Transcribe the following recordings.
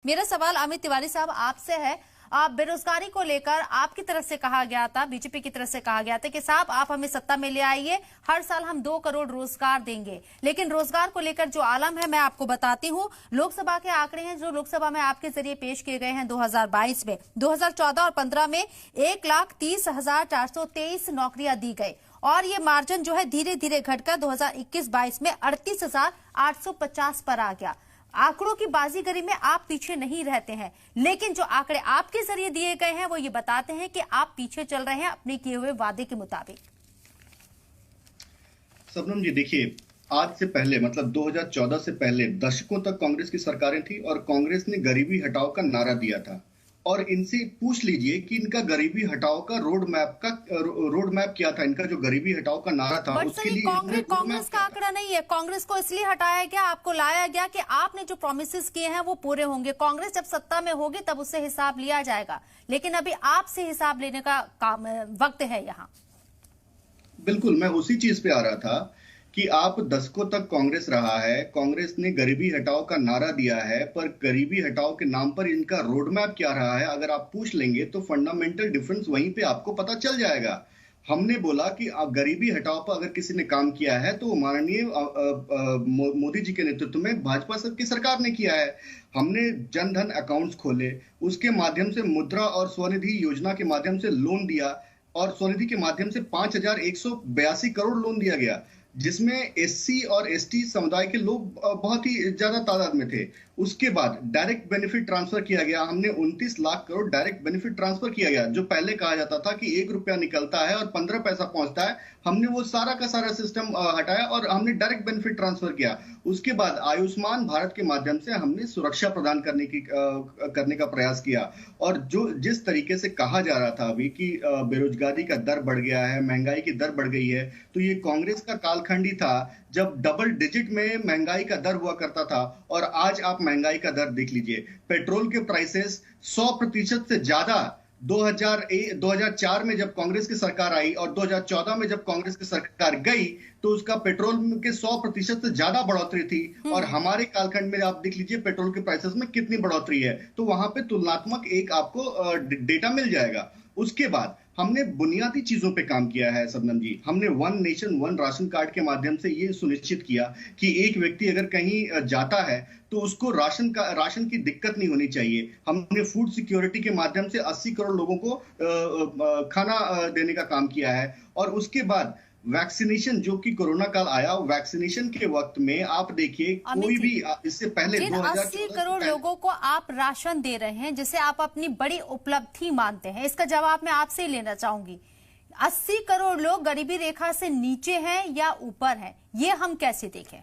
मेरा सवाल अमित तिवारी साहब आपसे है। आप बेरोजगारी को लेकर आपकी तरफ से कहा गया था, बीजेपी की तरफ से कहा गया था कि साहब आप हमें सत्ता में ले आइए, हर साल हम 2 करोड़ रोजगार देंगे। लेकिन रोजगार को लेकर जो आलम है मैं आपको बताती हूं। लोकसभा के आंकड़े हैं जो लोकसभा में आपके जरिए पेश किए गए हैं 2022 में। 2014 और 15 में 1,30,423 नौकरियां दी गई और ये मार्जिन जो है धीरे धीरे घटकर 2021-22 में 38,850 पर आ गया। आंकड़ों की बाजीगरी में आप पीछे नहीं रहते हैं, लेकिन जो आंकड़े आपके जरिए दिए गए हैं वो ये बताते हैं कि आप पीछे चल रहे हैं अपने किए हुए वादे के मुताबिक। शबनम जी देखिए, आज से पहले मतलब 2014 से पहले दशकों तक कांग्रेस की सरकारें थी और कांग्रेस ने गरीबी हटाओ का नारा दिया था। और इनसे पूछ लीजिए कि इनका गरीबी हटाओ का रोड मैप क्या था। इनका जो गरीबी हटाओ का नारा था उसके लिए कांग्रेस का आंकड़ा नहीं है। कांग्रेस को इसलिए हटाया गया, आपको लाया गया कि आपने जो प्रॉमिसेस किए हैं वो पूरे होंगे। कांग्रेस जब सत्ता में होगी तब उससे हिसाब लिया जाएगा, लेकिन अभी आपसे हिसाब लेने का वक्त है यहाँ। बिल्कुल, मैं उसी चीज पे आ रहा था कि आप दशकों तक कांग्रेस रहा है, कांग्रेस ने गरीबी हटाओ का नारा दिया है, पर गरीबी हटाओ के नाम पर इनका रोड मैप क्या रहा है अगर आप पूछ लेंगे तो फंडामेंटल डिफरेंस वहीं पे आपको पता चल जाएगा। हमने बोला कि आप गरीबी हटाओ पर अगर किसी ने काम किया है तो माननीय मोदी जी के नेतृत्व में भाजपा की सरकार ने किया है। हमने जन धन अकाउंट्स खोले, उसके माध्यम से मुद्रा और स्वनिधि योजना के माध्यम से लोन दिया और स्वनिधि के माध्यम से 5,182 करोड़ लोन दिया गया, जिसमें एससी और एसटी समुदाय के लोग बहुत ही ज्यादा तादाद में थे। उसके बाद डायरेक्ट बेनिफिट ट्रांसफर किया गया, हमने 29 lakh crore direct benefit transfer किया गया। जो पहले कहा जाता था कि 1 रुपया निकलता है और 15 पैसा पहुंचता है, हमने वो सारा का सारा सिस्टम हटाया और हमने डायरेक्ट बेनिफिट ट्रांसफर किया। उसके बाद आयुष्मान भारत के माध्यम से हमने सुरक्षा प्रदान करने का प्रयास किया। और जो जिस तरीके से कहा जा रहा था अभी कि बेरोजगारी का दर बढ़ गया है, महंगाई की दर बढ़ गई है, तो ये कांग्रेस का कालखंड ही था जब डबल डिजिट में महंगाई का दर हुआ करता था। और आज आप महंगाई का दर देख लीजिए, पेट्रोल के प्राइसेस 100% से ज्यादा 2004 में जब कांग्रेस की सरकार आई और 2014 में जब कांग्रेस की सरकार गई तो उसका पेट्रोल के 100% से ज्यादा बढ़ोतरी थी। और हमारे कालखंड में आप देख लीजिए पेट्रोल के प्राइसेस में कितनी बढ़ोतरी है, तो वहां पे तुलनात्मक एक आपको डेटा मिल जाएगा। उसके बाद हमने बुनियादी चीजों पे काम किया है शबनम जी। हमने one nation one ration card के माध्यम से ये सुनिश्चित किया कि एक व्यक्ति अगर कहीं जाता है तो उसको राशन की दिक्कत नहीं होनी चाहिए। हमने फूड सिक्योरिटी के माध्यम से 80 करोड़ लोगों को खाना देने का काम किया है। और उसके बाद वैक्सीनेशन, जो कि कोरोना काल आया, वैक्सीनेशन के वक्त में आप देखिए कोई भी इससे पहले 80 करोड़ लोगों को आप राशन दे रहे हैं जिसे आप अपनी बड़ी उपलब्धि मानते हैं, इसका जवाब मैं आपसे ही लेना चाहूंगी। 80 करोड़ लोग गरीबी रेखा से नीचे हैं या ऊपर हैं, ये हम कैसे देखें?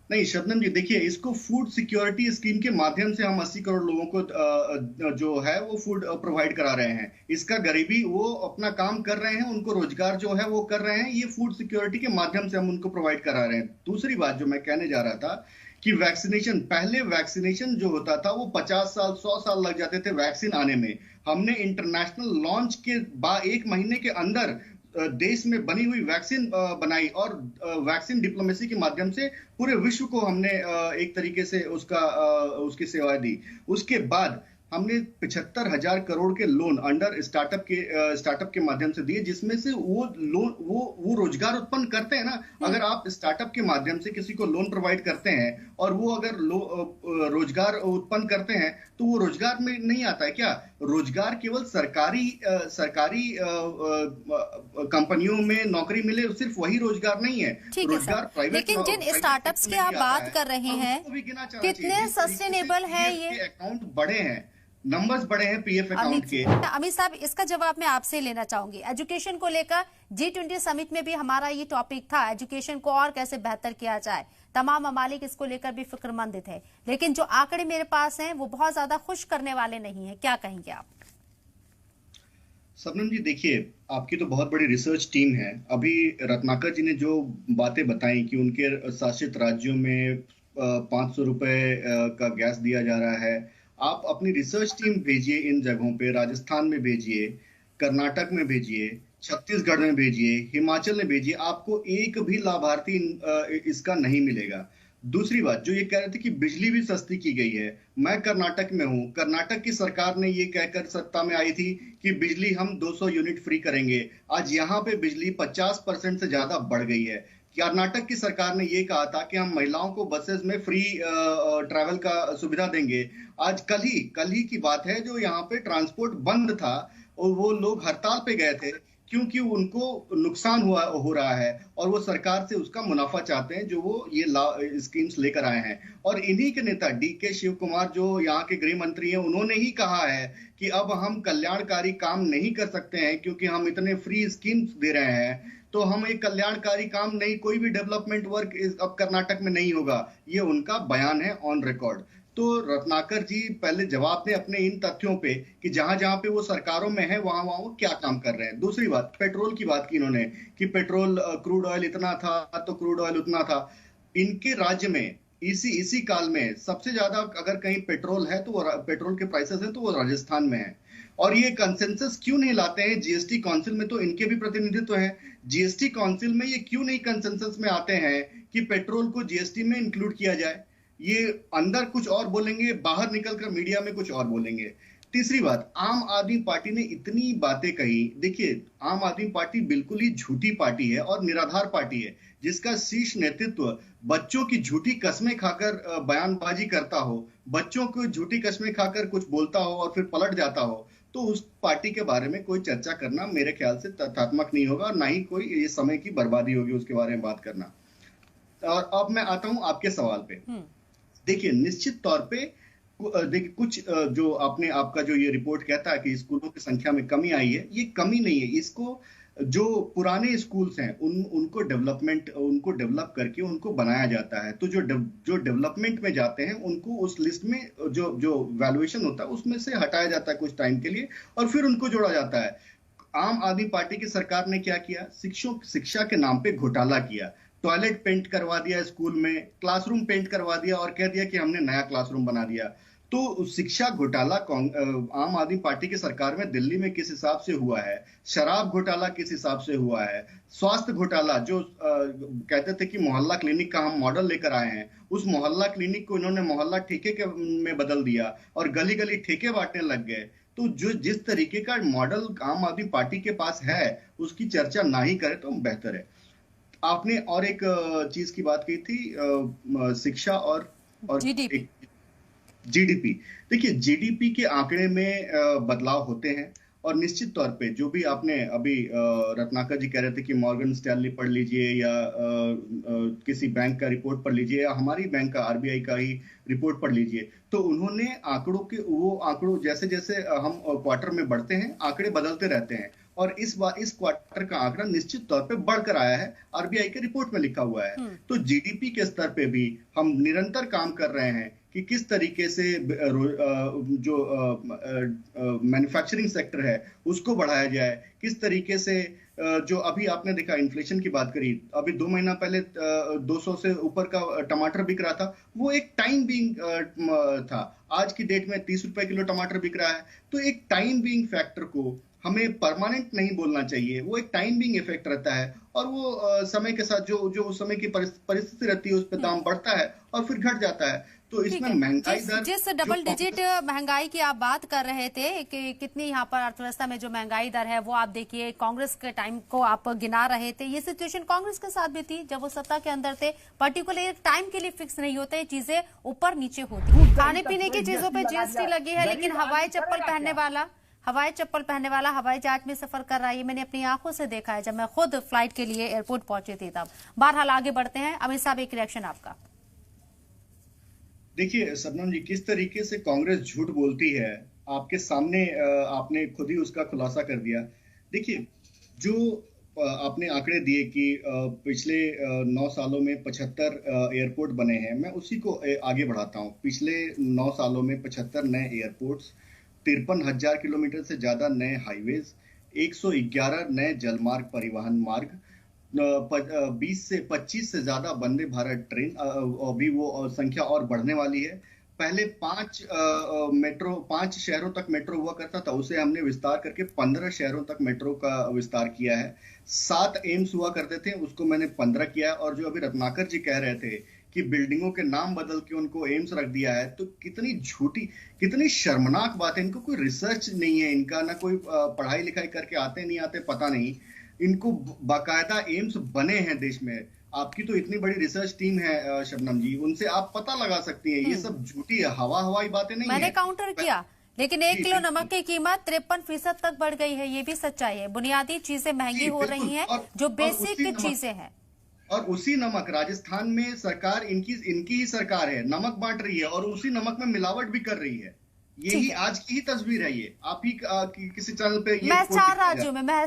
नहीं शबनम जी देखिए, इसको फूड सिक्योरिटी स्कीम के माध्यम से हम 80 करोड़ लोगों को जो है वो फूड प्रोवाइड करा रहे हैं। इसका गरीबी वो अपना काम कर रहे हैं, उनको रोजगार जो है वो कर रहे हैं, ये फूड सिक्योरिटी के माध्यम से हम उनको प्रोवाइड करा रहे हैं। दूसरी बात जो मैं कहने जा रहा था कि वैक्सीनेशन, पहले वैक्सीनेशन जो होता था वो 50 साल 100 साल लग जाते थे वैक्सीन आने में। हमने इंटरनेशनल लॉन्च के बाद 1 महीने के अंदर देश में बनी हुई वैक्सीन बनाई और वैक्सीन डिप्लोमेसी के माध्यम से पूरे विश्व को हमने एक तरीके से उसकी सेवाएं दी। उसके बाद हमने 75,000 करोड़ के लोन अंडर स्टार्टअप के माध्यम से दिए, जिसमें से वो लोन वो रोजगार उत्पन्न करते हैं ना। अगर आप स्टार्टअप के माध्यम से किसी को लोन प्रोवाइड करते हैं और वो अगर रोजगार उत्पन्न करते हैं तो वो रोजगार में नहीं आता है क्या? रोजगार केवल सरकारी कंपनियों में नौकरी मिले सिर्फ वही रोजगार नहीं है। रोजगार प्राइवेट, लेकिन जिन स्टार्टअप्स की आप बात कर रहे हैं कितने सस्टेनेबल है, ये अकाउंट बड़े हैं, नंबर्स बड़े हैं पीएफ अकाउंट के। अमित साहब, इसका जवाब मैं आपसे लेना चाहूंगी। एजुकेशन को लेकर G20 समिट में भी हमारा ये टॉपिक था, एजुकेशन को और कैसे बेहतर किया जाए। तमाम ममालिक इसको लेकर भी फिक्रमंद थे, लेकिन जो आंकड़े मेरे पास हैं वो बहुत ज्यादा खुश करने वाले नहीं है। क्या कहेंगे आप? शबनम जी देखिए, आपकी तो बहुत बड़ी रिसर्च टीम है। अभी रत्नाकर जी ने जो बातें बताई कि उनके शासित राज्यों में 500 रुपए का गैस दिया जा रहा है, आप अपनी रिसर्च टीम भेजिए इन जगहों पे। राजस्थान में भेजिए, कर्नाटक में भेजिए, छत्तीसगढ़ में भेजिए, हिमाचल में भेजिए, आपको एक भी लाभार्थी इसका नहीं मिलेगा। दूसरी बात जो ये कह रहे थे कि बिजली भी सस्ती की गई है, मैं कर्नाटक में हूं, कर्नाटक की सरकार ने ये कहकर सत्ता में आई थी कि बिजली हम 200 यूनिट फ्री करेंगे। आज यहाँ पे बिजली 50% से ज्यादा बढ़ गई है। कर्नाटक की सरकार ने ये कहा था कि हम महिलाओं को बसेस में फ्री ट्रैवल का सुविधा देंगे। आज कल ही की बात है जो यहाँ पे ट्रांसपोर्ट बंद था और वो लोग हड़ताल पे गए थे क्योंकि उनको नुकसान हो रहा है और वो सरकार से उसका मुनाफा चाहते हैं जो वो ये स्कीम्स लेकर आए हैं। और इन्हीं के नेता डीके शिव कुमार जो यहाँ के गृह मंत्री हैं, उन्होंने ही कहा है कि अब हम कल्याणकारी काम नहीं कर सकते हैं क्योंकि हम इतने फ्री स्कीम्स दे रहे हैं, तो हम एक कल्याणकारी काम नहीं, कोई भी डेवलपमेंट वर्क अब कर्नाटक में नहीं होगा। ये उनका बयान है ऑन रिकॉर्ड। तो रत्नाकर जी पहले जवाब दें अपने इन तथ्यों पे कि जहां जहां पे वो सरकारों में है वहां वहां वो क्या काम कर रहे हैं। दूसरी बात, पेट्रोल की बात की इन्होंने कि पेट्रोल क्रूड ऑयल इतना था तो क्रूड ऑयल उतना था। इनके राज्य में इसी काल में सबसे ज्यादा अगर कहीं पेट्रोल है तो वो पेट्रोल के प्राइसेस हैं तो वो राजस्थान में है। और ये कंसेंसस क्यों नहीं लाते हैं? जीएसटी काउंसिल में तो इनके भी प्रतिनिधित्व है। जीएसटी काउंसिल में ये क्यों नहीं कंसेंसस में आते हैं कि पेट्रोल को जीएसटी में इंक्लूड किया जाए? ये अंदर कुछ और बोलेंगे, बाहर निकलकर मीडिया में कुछ और बोलेंगे। तीसरी बात, आम आदमी पार्टी ने इतनी बातें कही। देखिए, आम आदमी पार्टी बिल्कुल ही झूठी पार्टी है और निराधार पार्टी है जिसका शीर्ष नेतृत्व बच्चों की झूठी कस्में खाकर बयानबाजी करता हो, बच्चों को झूठी कस्में खाकर कुछ बोलता हो और फिर पलट जाता हो, तो उस पार्टी के बारे में कोई चर्चा करना मेरे ख्याल से तथ्यात्मक नहीं होगा और ना ही कोई ये समय की बर्बादी होगी उसके बारे में बात करना। और अब मैं आता हूं आपके सवाल पे। देखिए, निश्चित तौर पे देखिए कुछ जो आपका जो ये रिपोर्ट कहता है कि स्कूलों की संख्या में कमी आई है, ये कमी नहीं है। इसको जो पुराने स्कूल्स हैं उनको डेवलप करके उनको बनाया जाता है। तो जो डेवलपमेंट में जाते हैं उनको उस लिस्ट में जो वैल्यूएशन होता है उसमें से हटाया जाता है कुछ टाइम के लिए और फिर उनको जोड़ा जाता है। आम आदमी पार्टी की सरकार ने क्या किया? शिक्षा के नाम पे घोटाला किया। टॉयलेट पेंट करवा दिया स्कूल में, क्लासरूम पेंट करवा दिया और कह दिया कि हमने नया क्लासरूम बना दिया। तो शिक्षा घोटाला आम आदमी पार्टी की सरकार में दिल्ली में किस हिसाब से हुआ है, शराब घोटाला किस हिसाब से हुआ है, स्वास्थ्य घोटाला जो कहते थे कि मोहल्ला क्लिनिक का हम मॉडल लेकर आए हैं, उस मोहल्ला क्लिनिक को इन्होंने मोहल्ला ठेके में बदल दिया और गली गली ठेके बांटने लग गए। तो जो जिस तरीके का मॉडल आम आदमी पार्टी के पास है उसकी चर्चा ना ही करे तो बेहतर है। आपने और एक चीज की बात की थी, शिक्षा और जीडीपी। देखिए, जीडीपी के आंकड़े में बदलाव होते हैं और निश्चित तौर पे जो भी आपने अभी रत्नाकर जी कह रहे थे कि मॉर्गन स्टैनली पढ़ लीजिए या किसी बैंक का रिपोर्ट पढ़ लीजिए या हमारी बैंक का आरबीआई का ही रिपोर्ट पढ़ लीजिए, तो उन्होंने आंकड़ों जैसे जैसे हम क्वार्टर में बढ़ते हैं आंकड़े बदलते रहते हैं और इस क्वार्टर का आंकड़ा निश्चित तौर पे बढ़कर आया है, आरबीआई के रिपोर्ट में लिखा हुआ है। तो जीडीपी के स्तर पे भी हम निरंतर काम कर रहे हैं कि किस तरीके से जो मैन्युफैक्चरिंग सेक्टर है उसको बढ़ाया जाए, किस तरीके से जो अभी आपने देखा इन्फ्लेशन की बात करी, अभी 2 महीना पहले 200 से ऊपर का टमाटर बिक रहा था, वो एक टाइम बीइंग था। आज की डेट में 30 रुपए किलो टमाटर बिक रहा है। तो एक टाइम बीइंग फैक्टर को हमें परमानेंट नहीं बोलना चाहिए, वो एक टाइम बीइंग इफेक्ट रहता है और वो समय के साथ जो उस समय की परिस्थिति रहती है उस पर दाम बढ़ता है और फिर घट जाता है। तो इसमें महंगाई दर जिस डबल डिजिट महंगाई की आप बात कर रहे थे कि कितनी यहाँ पर अर्थव्यवस्था में जो महंगाई दर है वो आप देखिए कांग्रेस के टाइम को आप गिना रहे थे। ये सिचुएशन कांग्रेस के साथ भी थी जब वो सत्ता के अंदर थे। पर्टिकुलर एक टाइम के लिए फिक्स नहीं होते, चीजें ऊपर नीचे होती। खाने पीने की चीजों पर जीएसटी लगी है लेकिन हवाई चप्पल पहनने वाला हवाई जहाज में सफर कर रहा है। ये मैंने अपनी आंखों से देखा है जब मैं खुद फ्लाइट के लिए एयरपोर्ट पहुंची थी तब। बहरहाल आगे बढ़ते हैं। अमित साहब, एक रिएक्शन आपका। देखिए सबनम जी, किस तरीके से कांग्रेस झूठ बोलती है आपके सामने, आपने खुद ही उसका खुलासा कर दिया। देखिए, जो आपने आंकड़े दिए कि पिछले 9 सालों में 75 एयरपोर्ट बने हैं, मैं उसी को आगे बढ़ाता हूं। पिछले 9 सालों में 75 नए एयरपोर्ट्स, 53,000 किलोमीटर से ज्यादा नए हाईवेज, 111 नए जलमार्ग परिवहन मार्ग, 20 से 25 से ज्यादा वंदे भारत ट्रेन, अभी वो संख्या और बढ़ने वाली है। पहले 5 शहरों तक मेट्रो हुआ करता था, उसे हमने विस्तार करके 15 शहरों तक मेट्रो का विस्तार किया है। 7 एम्स हुआ करते थे, उसको मैंने 15 किया है। और जो अभी रत्नाकर जी कह रहे थे कि बिल्डिंगों के नाम बदल के उनको एम्स रख दिया है, तो कितनी झूठी, कितनी शर्मनाक बात है। इनको कोई रिसर्च नहीं है, इनका ना कोई पढ़ाई लिखाई करके आते नहीं आते पता नहीं। इनको बाकायदा एम्स बने हैं देश में। आपकी तो इतनी बड़ी रिसर्च टीम है शबनम जी, उनसे आप पता लगा सकती हैं। ये सब झूठी हवाई बातें नहीं है। मैंने काउंटर किया, लेकिन 1 किलो नमक की कीमत 53% तक बढ़ गई है, ये भी सच्चाई है। बुनियादी चीजें महंगी हो रही हैं, जो बेसिक चीजें हैं। और उसी नमक, राजस्थान में सरकार इनकी ही सरकार है, नमक बांट रही है और उसी नमक में मिलावट भी कर रही है। यही आज की ही तस्वीर है। ये आप ही किसी चैनल पे महज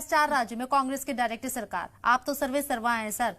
4 राज्यों में कांग्रेस की डायरेक्ट सरकार। आप तो सर्वे सर्वा हैं सर।